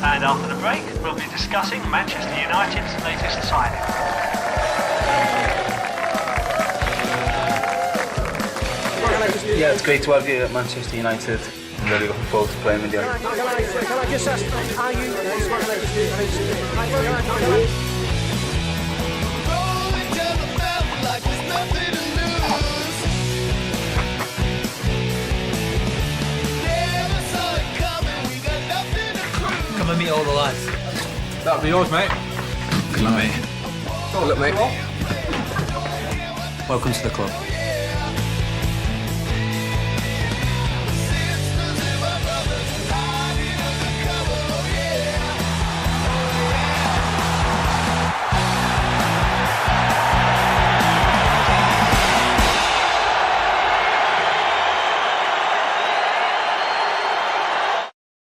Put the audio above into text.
And after the break, we'll be discussing Manchester United's latest signing. Yeah, it's great to have you at Manchester United. I'm really looking forward to playing with you. Can I just ask, are you... Come and meet all the lads. That'll be yours, mate. Good luck, mate. Good luck, mate. Welcome to the club.